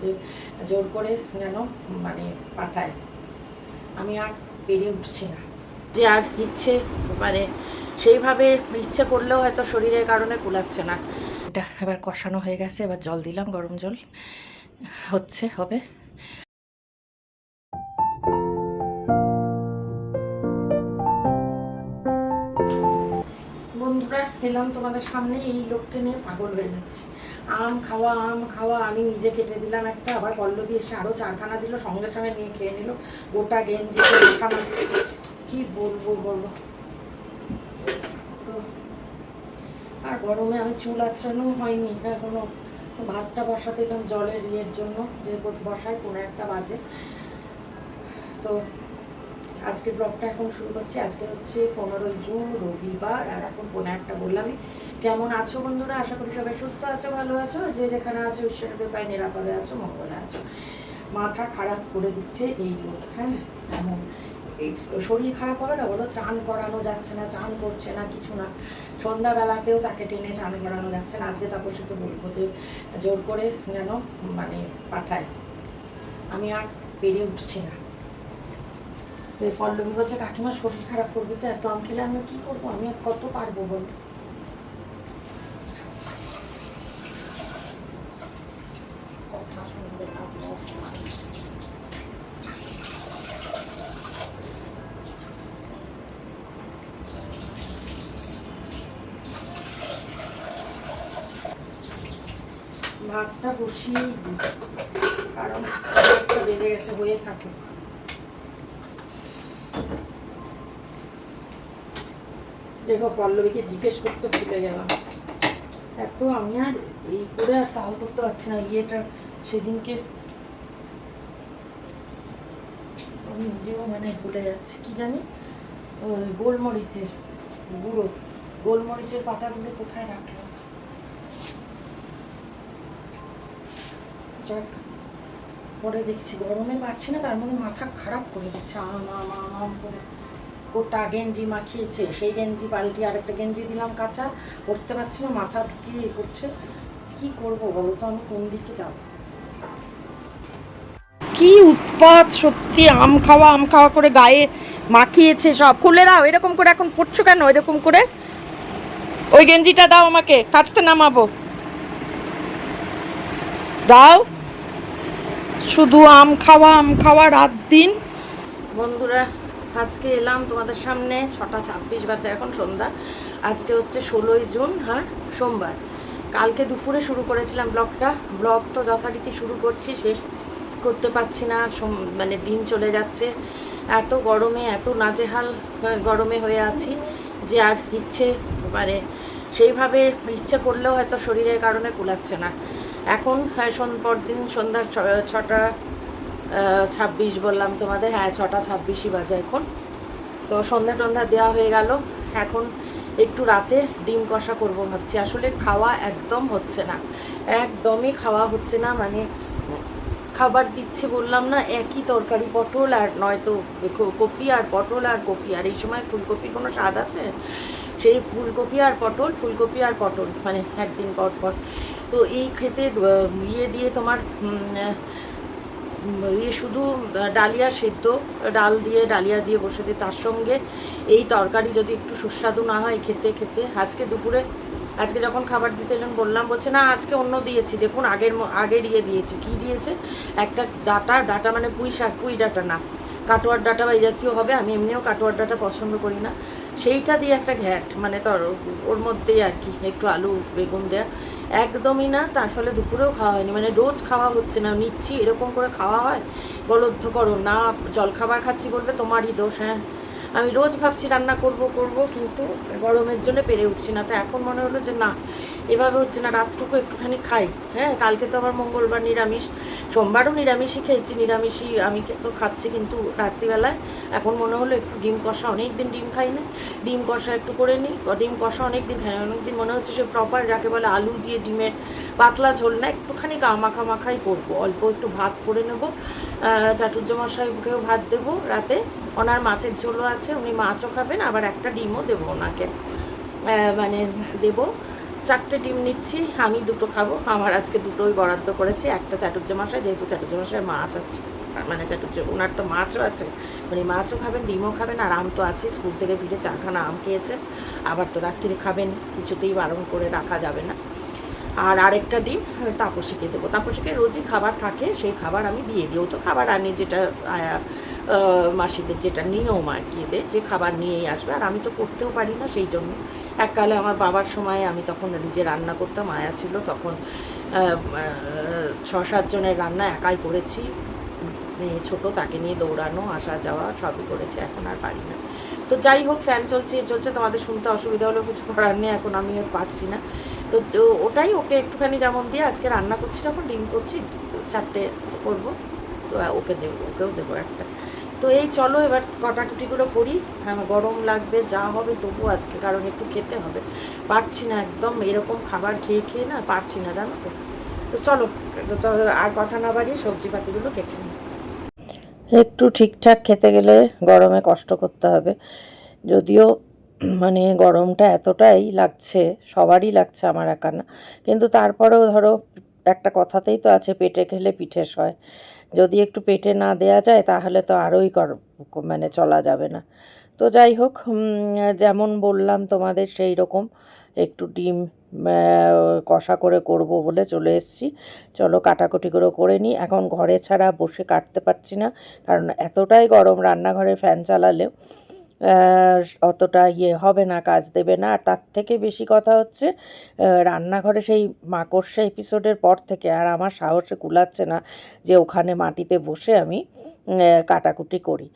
যে জোর করে যেন মানে পাঠায়। আমি আর পেরে উঠছি না, যে আর ইচ্ছে মানে সেইভাবে ইচ্ছে করলেও হয়তো শরীরের কারণে কুলাচ্ছে না। এটা এবার কষানো হয়ে গেছে, এবার জল দিলাম, গরম জল হবে। বন্ধুরা, এলাম তোমাদের সামনে, এই লোককে নিয়ে পাগল হয়ে যাচ্ছে। আম খাওয়া, আমি নিজে কেটে দিলাম একটা, আবার পল্লবী এসে আরও 4খানা দিল, সঙ্গে সঙ্গে নিয়ে খেয়ে নিল। গোটা গেঞ্জি খানা, কি বলবো বলো। তো আর গরমে আমি চুল আঁচড়ানো হয়নি এখনো, ভাতটা বসাতে গেলাম জলের ইয়ের জন্য, যে বসায় 1:15 বাজে। তো আজকে ব্লগটা এখন শুরু করছি। আজকে হচ্ছে 15ই জুন, রবিবার, আর এখন 1:15 বললামই। কেমন আছো বন্ধুরা? আশা করি সবাই সুস্থ আছো, ভালো আছো, যে যেখানে আছো ঈশ্বরের কৃপায় নিরাপদে আছো, মঙ্গলে আছো। মাথা খারাপ করে দিচ্ছে এই লোক, হ্যাঁ এমন। এই শরীর খারাপ হবে না বলো, চান করানো যাচ্ছে না, চান করছে না, কিছু না। সন্ধ্যাবেলাতেও তাকে টেনে চান করানো যাচ্ছে না। আজকে তাপসীকে বলবো যে জোর করে যেন মানে পাঠায়। আমি আর পেরে উঠছি না। তো এই পল্লবী বলছে কাকিমা শরীর খারাপ করবে, তো এত আম খেলে আমি কী করবো, আমি আর কত পারবো বল। কথা শুনবে না, ভাতটা বসিয়েই দিই, কারণ একটা বেড়ে গেছে, হয়ে থাকুক। দেখো, পল্লবীকে জিজ্ঞেস করতে ভুলে গেলাম, এত আমি আর এই করে আর তাল করতে পারছি না। ইয়েটা সেদিনকে আমি নিজেও মানে ভুলে যাচ্ছি, কি জানি গোলমরিচের গুঁড়ো, গোলমরিচের পাতাগুলো কোথায় রাখলাম। যাক, পরে দেখছি। গরমে পারছি না, তার মধ্যে মাথা খারাপ করে দিচ্ছে, আম করে। গোটা গেঞ্জি মাখিয়েছে, সেই গেঞ্জি পাল্টি আরেকটা গেঞ্জি দিলাম কাঁচা, পরতে পারছি না, মাথা ঢুকিয়ে করছে। কি করবো বলো তো, আমি কোন দিকে যাব? কি উৎপাত সত্যি, আম খাওয়া করে গায়ে মাখিয়েছে সব। খুলে দাও, এরকম করে এখন পড়ছো কেন এরকম করে? ওই গেঞ্জিটা দাও আমাকে, কাচতে নামাবো, দাও। শুধু আম খাওয়া রাত দিন। বন্ধুরা, আজকে এলাম তোমাদের সামনে 6:26 বাজে এখন সন্ধ্যা। আজকে হচ্ছে 16ই জুন, হ্যাঁ সোমবার। কালকে দুপুরে শুরু করেছিলাম ব্লগ তো যথারীতি শুরু করছি, শেষ করতে পারছি না, মানে দিন চলে যাচ্ছে। এত গরমে, এত নাজেহাল গরমে হয়ে আছি, যে আর ইচ্ছে মানে সেইভাবে ইচ্ছে করলেও হয়তো শরীরের কারণে কুলাচ্ছে না। এখন পরদিন সন্ধ্যার 6:26 বললাম তোমাদের, হ্যাঁ 6:26 বাজে এখন। তো সন্ধ্যা দেওয়া হয়ে গেল। এখন একটু রাতে ডিম কষা করবো ভাবছি। আসলে খাওয়া একদম হচ্ছে না, একদমই খাওয়া হচ্ছে না। মানে খাবার দিচ্ছে বললাম না, একই তরকারি, পটল আর নয়তো কপি আর পটল আর কপি, আর এই সময় ফুলকপির কোনো স্বাদ আছে? সেই ফুলকপি আর পটল মানে একদিন পর পর। তো এই খেতে ইয়ে দিয়ে তোমার ইয়ে শুধু ডালিয়া সেদ্ধ, ডালিয়া দিয়ে বসে দিই, তার সঙ্গে এই তরকারি যদি একটু সুস্বাদু না হয় খেতে খেতে। আজকে যখন খাবার দিতে এলেন বললাম, বলছে না আজকে অন্য দিয়েছি, দেখুন আগের ইয়ে দিয়েছে। কি দিয়েছে? একটা ডাটা মানে পুঁই ডাটা না, কাটোয়ার ডাটা বা এই জাতীয় হবে। আমি এমনিও কাটোয়ার ডাটা পছন্দ করি না। সেইটা দিয়ে একটা ঘ্যাট, মানে ওর মধ্যেই আর কি একটু আলু বেগুন দেয়া, একদমই না। তার ফলে দুপুরেও খাওয়া হয়নি, মানে রোজ খাওয়া হচ্ছে না। নিচ্ছি, এরকম করে খাওয়া হয়? বলদ্ধকরণ না, জলখাবার খাচ্ছি বলবে তোমারই দোষ। হ্যাঁ, আমি রোজ ভাবছি রান্না করব কিন্তু গরমের জন্য পেরে উঠছি না। তো এখন মনে হলো যে না, এভাবে হচ্ছে না, রাতটুকু একটুখানি খাই। হ্যাঁ, কালকে তো আবার মঙ্গলবার, নিরামিষ। সোমবারও নিরামিষই খেয়েছি, নিরামিষই আমি তো খাচ্ছি, কিন্তু রাত্রিবেলায় এখন মনে হলো একটু ডিম কষা, অনেক দিন ডিম খাই না, ডিম কষা একটু করে নিই। ডিম কষা অনেক দিন খাই না, অনেক দিন মনে হচ্ছে সে প্রপার যাকে বলে আলু দিয়ে ডিমের পাতলা ঝোল না, একটুখানি মাখাই করবো। অল্প একটু ভাত করে নেবো, চাটুর্যমশাইকেও ভাত দেবো রাতে। ওনার মাছের ঝোলও আছে, উনি মাছও খাবেন, আবার একটা ডিমও দেবো ওনাকে, মানে দেবো। 4টে ডিম নিচ্ছি, আমি 2টো খাবো। আমার আজকে 2টোই বরাদ্দ করেছি। একটা চাটুর্যমশাই, যেহেতু চাটুর্যমশাই মাছ আছে, মানে ওনার তো মাছও আছে, মানে মাছও খাবেন, ডিমও খাবেন, আর আম তো আছে, স্কুল থেকে ফিরে 4খানা আম খেয়েছে, আবার তো রাত্রিরে খাবেন, কিছুতেই বারণ করে রাখা যাবে না। আর আরেকটা ডিম তাপসীকে দেবো। তাপসীকে রোজই খাবার থাকে, সেই খাবার আমি দিয়ে দিই। ও তো খাবার আনি, যেটা মাসিদের যেটা নিয়ম আর কি, এদের যে খাবার নিয়েই আসবে। আর আমি তো করতেও পারি না, সেই জন্য এককালে আমার বাবার সময় আমি তখন নিজে রান্না করতাম, আয়া ছিল তখন 6-7 জনের রান্না একাই করেছি, মেয়ে ছোটো, তাকে নিয়ে দৌড়ানো আসা যাওয়া সবই করেছি, এখন আর পারি না। তো যাই হোক, ফ্যান চলছে তোমাদের শুনতে অসুবিধা হলেও কিছু করার নেই, এখন আমি আর পারছি না। তো ওটাই ওকে একটুখানি যেমন দিয়ে আজকে রান্না করছি, যখন ডিম করছি 4টে করবো, তো ওকেও দেবো একটা। তো এই চলো এবার কটাকুটিগুলো করি। হ্যাঁ, গরম লাগবে যা হবে তবু আজকে, কারণ একটু খেতে হবে, পারছি না একদম, এরকম খাবার খেয়ে খেয়ে না পারছি না, জানো তো। তো চলো, তো আর কথা না বাড়িয়ে সবজিপাতিগুলো কেটে নিই। একটু ঠিকঠাক খেতে গেলে গরমে কষ্ট করতে হবে, যদিও মানে গরমটা এতটাই লাগছে, সবারই লাগছে, আমার একা না, কিন্তু তারপরেও ধরো একটা কথাতেই তো আছে, পেটে খেলে পিঠে সয়। যদি একটু পেটে না দেয়া যায় তাহলে তো আরোই মানে চলা যাবে না। তো যাই হোক, যেমন বললাম তোমাদের, সেই রকম একটু ডিম কষা করে করব বলে চলে এসেছি। চলো কাটাকুটিগুলো করে নিই। এখন ঘরে ছাড়া বসে কাটতে পারছি না, কারণ এতটাই গরম, রান্নাঘরে ফ্যান চালালেও অতটা হবে না, কাজ দেবে না। আর তার থেকে বেশি কথা হচ্ছে, রান্নাঘরে সেই মাকড়সা এপিসোডের পর থেকে আর আমার সাহসে কুলাচ্ছে না যে ওখানে মাটিতে বসে আমি কাটাকুটি করি।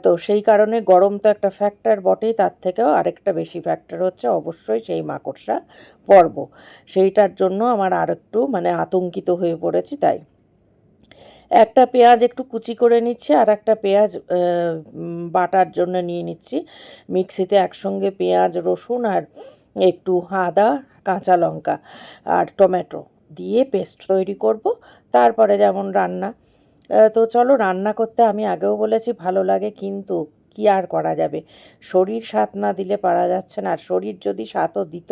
তো সেই কারণে গরম তো একটা ফ্যাক্টর বটেই, তার থেকেও আরেকটা বেশি ফ্যাক্টর হচ্ছে অবশ্যই সেই মাকড়সা পর্ব। সেইটার জন্য আমার আর একটু মানে আতঙ্কিত হয়ে পড়েছি। তাই একটা পেঁয়াজ একটু কুচি করে নিচ্ছি, আর একটা পেঁয়াজ বাটার জন্য নিয়ে নিচ্ছি মিক্সিতে। একসঙ্গে পেঁয়াজ, রসুন আর একটু আদা, কাঁচা লঙ্কা আর টমেটো দিয়ে পেস্ট তৈরি করব, তারপরে যেমন রান্না। তো চলো, রান্না করতে আমি আগেও বলেছি ভালো লাগে, কিন্তু কি আর করা যাবে, শরীর সাথ না দিলে পারা যাচ্ছে না। আর শরীর যদি সাথও দিত,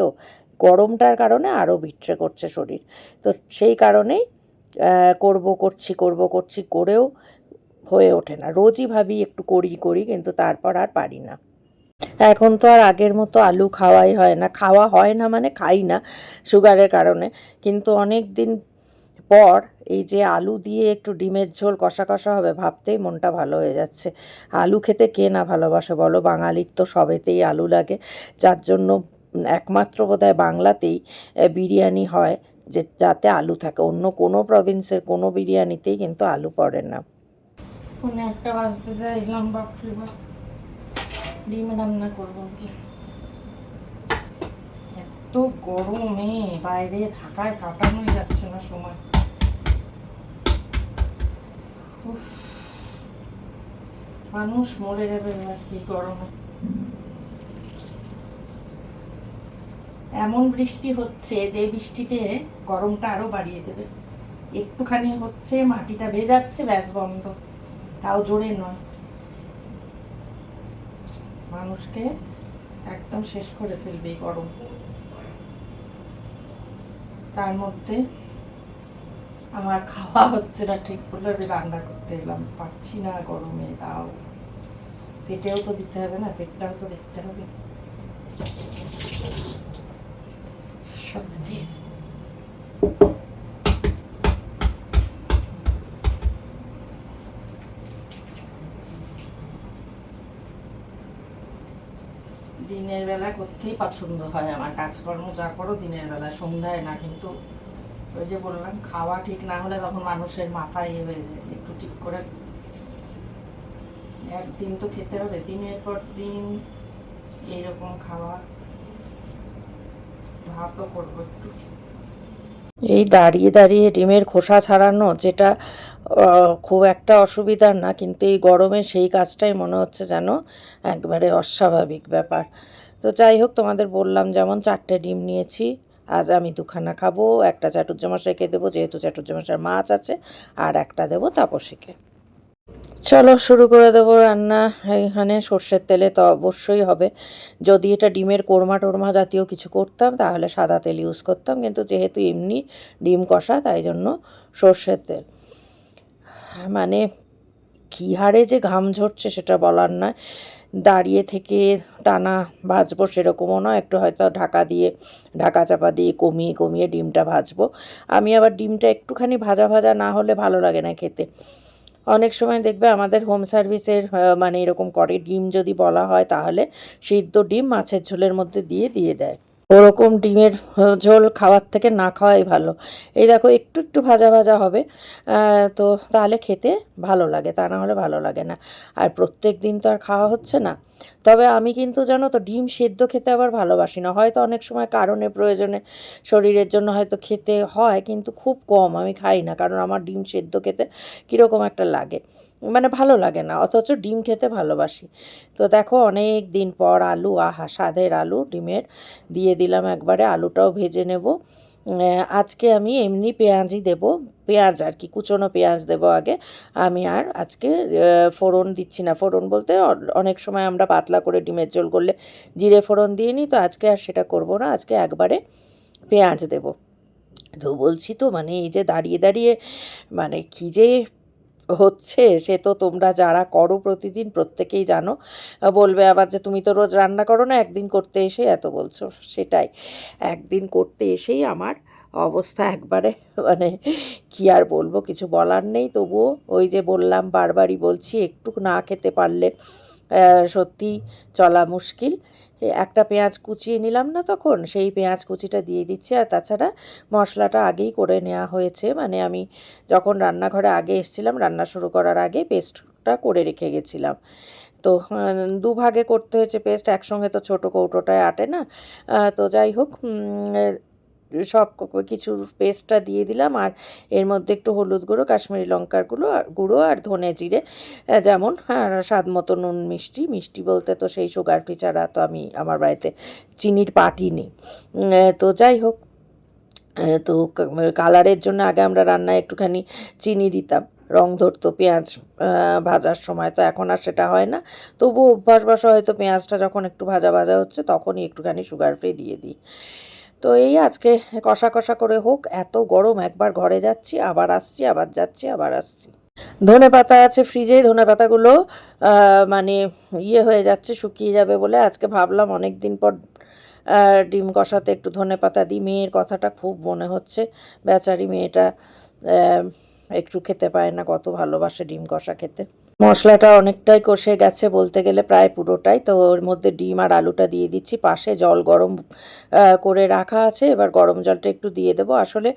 গরমটার কারণে আরও বিট্রে করছে শরীর। তো সেই কারণেই করছি করেও হয়ে ওঠে না। রোজই ভাবি একটু করি, কিন্তু তারপর আর পারি না। এখন তো আর আগের মতো আলু খাওয়াই হয় না, খাওয়া হয় না মানে খাই না সুগারের কারণে, কিন্তু অনেক দিন পর এই যে আলু দিয়ে একটু ডিমের ঝোল কষা কষা হবে, ভাবতেই মনটা ভালো হয়ে যাচ্ছে। আলু খেতে কে না ভালোবাসে বলো, বাঙালির তো সবেতেই আলু লাগে, যার জন্য একমাত্র বোধহয় বাংলাতেই বিরিয়ানি হয় যে যাতে আলু থাকে, অন্য কোনো প্রভিন্সের কোনো বিরিয়ানিতেই কিন্তু আলু পড়ে না। 1:30 বাজতে যাইলাম, বাপরে বাপ, ডিম রান্না করবো কি, এত গরমে বাইরে থাকায় কাটানোই যাচ্ছে না সময়। মানুষ মরে যাবে এবার এই গরমে। এমন বৃষ্টি হচ্ছে যে বৃষ্টিতে গরমটা আরো বাড়িয়ে দেবে। একটুখানি হচ্ছে, মাটিটা ভেজাচ্ছে, ব্যাস বন্ধ, তাও জোরে নয়, মানুষকে একদম শেষ করে ফেলবে এই গরম। তার মধ্যে আমার খাওয়া হচ্ছে না ঠিক করে, রান্না করতে এলাম, পারছি না গরমে, তাও পেটেও তো দিতে হবে না, পেটটাও তো দেখতে হবে। সত্যি দিনের বেলা করতেই পছন্দ হয় আমার, কাজকর্ম যা করো দিনের বেলা, সন্ধ্যায় না। কিন্তু ওই যে বললাম, খাওয়া ঠিক না হলে তখন মানুষের মাথায় হয়ে যায়, একটু ঠিক করে একদিন তো খেতে হবে, দিনের পর দিন এইরকম খাওয়া। ভাতও করবো একটু। এই দাঁড়িয়ে দাঁড়িয়ে ডিমের খোসা ছাড়ানো, যেটা খুব একটা অসুবিধার না, কিন্তু এই গরমে সেই কাজটাই মনে হচ্ছে যেন একবারে অস্বাভাবিক ব্যাপার। তো যাই হোক, তোমাদের বললাম যেমন 4টে ডিম নিয়েছি, আজ আমি 2খানা খাবো, একটা চাটুর্যমশাইকে দেবো যেহেতু চাটুর্যমশাইয়ের মাছ আছে, আর একটা দেবো তাপসীকে। চলো শুরু করে দেবো রান্না। এখানে সর্ষের তেলে তো অবশ্যই হবে। যদি এটা ডিমের কোরমা টোরমা জাতীয় কিছু করতাম তাহলে সাদা তেল ইউজ করতাম, কিন্তু যেহেতু এমনি ডিম কষা তাই জন্য সর্ষের তেল। মানে কী হারে যে ঘাম ঝরছে সেটা বলার নয়। দাঁড়িয়ে থেকে টানা ভাজবো সেরকমও নয়, একটু হয়তো ঢাকা চাপা দিয়ে কমিয়ে কমিয়ে ডিমটা ভাজবো। আমি আবার ডিমটা একটুখানি ভাজা ভাজা না হলে ভালো লাগে না খেতে। অনেক সময় দেখবে আমাদের হোম সার্ভিসের মানে এরকম করে, ডিম যদি বলা হয় তাহলে সিদ্ধ ডিম মাছের ঝোলের মধ্যে দিয়ে দিয়ে দেয়। ওরকম ডিমের ঝোল খাওয়ার থেকে না খাওয়াই ভালো। এই দেখো একটু একটু ভাজা ভাজা হবে, তো তাহলে খেতে ভালো লাগে, তা না হলে ভালো লাগে না। আর প্রত্যেক দিন তো আর খাওয়া হচ্ছে না। তবে আমি কিন্তু জানো তো ডিম সেদ্ধ খেতে আবার ভালোবাসি না, হয়তো অনেক সময় কারণে প্রয়োজনে শরীরের জন্য হয়তো খেতে হয়, কিন্তু খুব কম আমি খাই না, কারণ আমার ডিম সেদ্ধ খেতে কীরকম একটা লাগে, মানে ভালো লাগে না, অথচ ডিম খেতে ভালোবাসি। তো দেখো অনেক দিন পর আলু, আহা স্বাদের আলু ডিমের দিয়ে দিলাম একবারে, আলুটাও ভেজে নেব। আজকে আমি এমনি পেঁয়াজই দেব, পেঁয়াজ আর কি কুচনো পেঁয়াজ দেব আগে। আমি আর আজকে ফোড়ন দিচ্ছি না, ফোড়ন বলতে অনেক সময় আমরা পাতলা করে ডিমের ঝোল করলে জিরে ফোড়ন দিয়ে নিই, তো আজকে আর সেটা করব না, আজকে একবারে পেঁয়াজ দেব। তো বলছি তো মানে এই যে দাঁড়িয়ে দাঁড়িয়ে মানে কী যে হচ্ছে সে তো তোমরা যারা করো প্রতিদিন প্রত্যেকেই জানো। বলবে আবার যে তুমি তো রোজ রান্না করো না, একদিন করতে এসে এত বলছো। সেটাই, একদিন করতে এসেই আমার অবস্থা একবারে মানে কি আর বলবো, কিছু বলার নেই। তবুও ওই যে বললাম, বারবারই বলছি, একটু না খেতে পারলে সত্যি চলা মুশকিল। একটা পেঁয়াজ কুচিয়ে নিলাম না তখন, সেই পেঁয়াজ কুচিটা দিয়ে দিচ্ছি। আর তাছাড়া মশলাটা আগেই করে নেওয়া হয়েছে, মানে আমি যখন রান্নাঘরে আগে এসেছিলাম রান্না শুরু করার আগে পেস্টটা করে রেখে গেছিলাম। তো দুভাগে করতে হয়েছে পেস্ট, একসঙ্গে তো ছোটো কৌটোটায় আটে না। তো যাই হোক, সব কিছুর পেস্টটা দিয়ে দিলাম। আর এর মধ্যে একটু হলুদ গুঁড়ো, কাশ্মীরি লঙ্কার গুঁড়ো আর ধনে জিরে, যেমন আর স্বাদ মতো নুন, মিষ্টি। মিষ্টি বলতে তো সেই সুগার ফ্রি ছাড়া তো আমি আমার বাড়িতে চিনির পাটি নেই। তো যাই হোক, তো কালারের জন্য আগে আমরা রান্নায় একটুখানি চিনি দিতাম, রং ধরতো পেঁয়াজ ভাজার সময়, তো এখন আর সেটা হয় না। তবু অভ্যাসবশত হয়তো পেঁয়াজটা যখন একটু ভাজা ভাজা হচ্ছে তখনই একটুখানি সুগার ফ্রি দিয়ে দিই। তো এই আজকে কষা কষা করে হোক, এত গরম, একবার ঘরে যাচ্ছি আবার আসছি, আবার যাচ্ছি আবার আসছি। ধনে পাতা আছে ফ্রিজে, ধনে পাতাগুলো মানে হয়ে যাচ্ছে, শুকিয়ে যাবে বলে আজকে ভাবলাম অনেক দিন পর ডিম কষাতে একটু ধনে পাতা দিই। মেয়ের কথাটা খুব মনে হচ্ছে, বেচারি মেয়েটা একটু খেতে পায় না, কত ভালোবাসে ডিম কষা খেতে। মশলাটা অনেকটাই কষে গেছে বলতে গেলে, প্রায় পুরোটাই। তো ওর মধ্যে ডিম আর আলুটা দিয়ে দিচ্ছি, পাশে জল গরম করে রাখা আছে, এবার গরম জলটা একটু দিয়ে দেবো। আসলে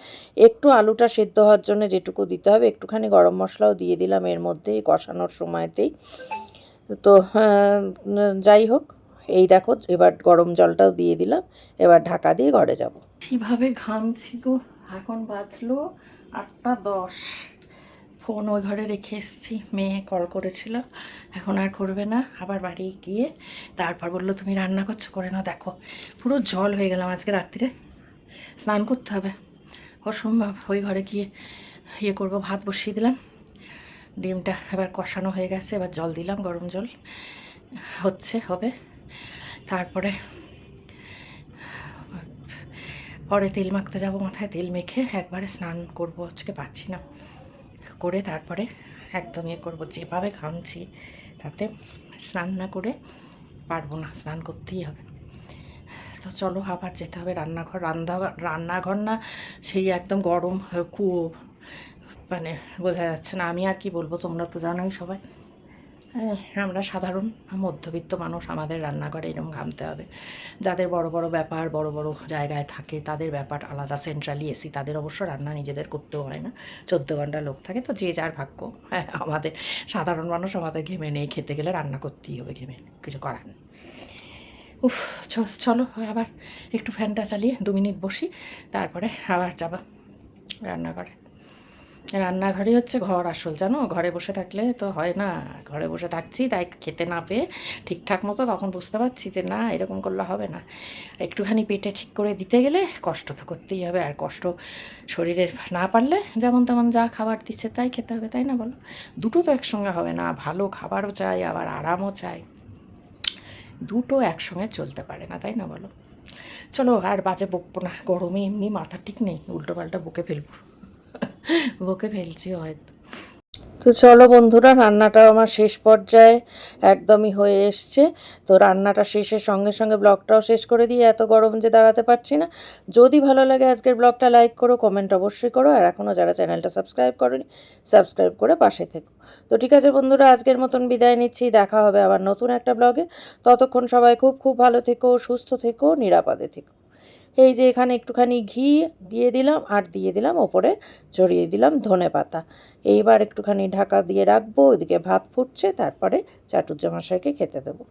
একটু আলুটা সেদ্ধ হওয়ার জন্য যেটুকু দিতে হবে, একটুখানি গরম মশলাও দিয়ে দিলাম এর মধ্যেই কষানোর সময়তেই। তো যাই হোক, এই দেখো এবার গরম জলটাও দিয়ে দিলাম, এবার ঢাকা দিয়ে ঘরে যাব। কীভাবে ঘামছি গো, এখন বাজলো 8টা 10। ফোন ওই ঘরে রেখে এসেছি, মেয়ে কল করেছিল, এখন আর করবে না। আবার বাড়ি গিয়ে তারপর বললো তুমি রান্না করছো, করে নাও। দেখো পুরো জল হয়ে গেলাম, আজকে রাত্রিরে স্নান করতে হবে, অসম্ভব। ওই ঘরে গিয়ে করবো, ভাত বসিয়ে দিলাম, ডিমটা এবার কষানো হয়ে গেছে, এবার জল দিলাম, গরম জল হবে। তারপরে পরে তেল মাখতে যাব, মাথায় তেল মেখে একবারে স্নান করবো, আজকে পারছি না, করে তারপরে একদম করবো। যেভাবে ঘামছি তাতে স্নান না করে পারবো না, স্নান করতেই হবে। তো চলো আবার যেতে হবে রান্নাঘর। রান্নাঘর না, সেই একদম গরম কুয়ো, মানে বোঝা যাচ্ছে না। আমি আর কি বলবো, তোমরা তো জানোই সবাই, আমরা সাধারণ মধ্যবিত্ত মানুষ, আমাদের রান্নাঘরে এরকম ঘামতে হবে। যাদের বড় বড় ব্যাপার, বড় বড় জায়গায় থাকে তাদের ব্যাপার আলাদা, সেন্ট্রালি এসি, তাদের অবশ্য রান্না নিজেদের করতেও হয় না, 14 ঘন্টা লোক থাকে, তো যে যার ভাগ্য। হ্যাঁ, আমাদের সাধারণ মানুষ, আমাদের ঘেমে নেই, খেতে গেলে রান্না করতেই হবে, ঘেমে কিছু করার নেই। উফ, চলো আবার একটু ফ্যানটা চালিয়ে 2 মিনিট বসি, তারপরে আবার যাবা রান্নাঘরে। রান্নাঘরই হচ্ছে ঘর আসল, জানো। ঘরে বসে থাকলে তো হয় না, ঘরে বসে থাকছি তাই খেতে না পেয়ে ঠিকঠাক মতো তখন বুঝতে পারছি যে না, এরকম করলে হবে না। একটুখানি পেটে ঠিক করে দিতে গেলে কষ্ট তো করতেই হবে, আর কষ্ট শরীরের না পারলে যেমন তেমন যা খাবার দিচ্ছে তাই খেতে হবে, তাই না বলো? দুটো তো একসঙ্গে হবে না, ভালো খাবারও চাই আবার আরামও চাই, দুটো একসঙ্গে চলতে পারে না, তাই না বলো? চলো আর বাজে বকবো না, গরমে এমনি মাথা ঠিক নেই, উল্টো পাল্টা বকে ফেলবো, বকে ফেলছি হয়তো। তো চলো বন্ধুরা, রান্নাটাও আমার শেষ পর্যায়ে একদমই হয়ে এসছে। তো রান্নাটা শেষের সঙ্গে সঙ্গে ব্লগটাও শেষ করে দিয়ে, এত গরম যে দাঁড়াতে পারছি না। যদি ভালো লাগে আজকের ব্লগটা লাইক করো, কমেন্ট অবশ্যই করো, আর এখনও যারা চ্যানেলটা সাবস্ক্রাইব করোনি সাবস্ক্রাইব করে পাশে থেকো। তো ঠিক আছে বন্ধুরা, আজকের মতন বিদায় নিচ্ছি, দেখা হবে আবার নতুন একটা ব্লগে। ততক্ষণ সবাই খুব খুব ভালো থেকো, সুস্থ থেকো, নিরাপদে থেকো। এই যে এখানে একটুখানি ঘি দিয়ে দিলাম, আর দিয়ে দিলাম ওপরে ছড়িয়ে দিলাম ধনেপাতা। এইবার একটুখানি ঢাকা দিয়ে রাখবো, ওইদিকে ভাত ফুটছে, তারপরে চাটুজ্জামশাইকে খেতে দেবো।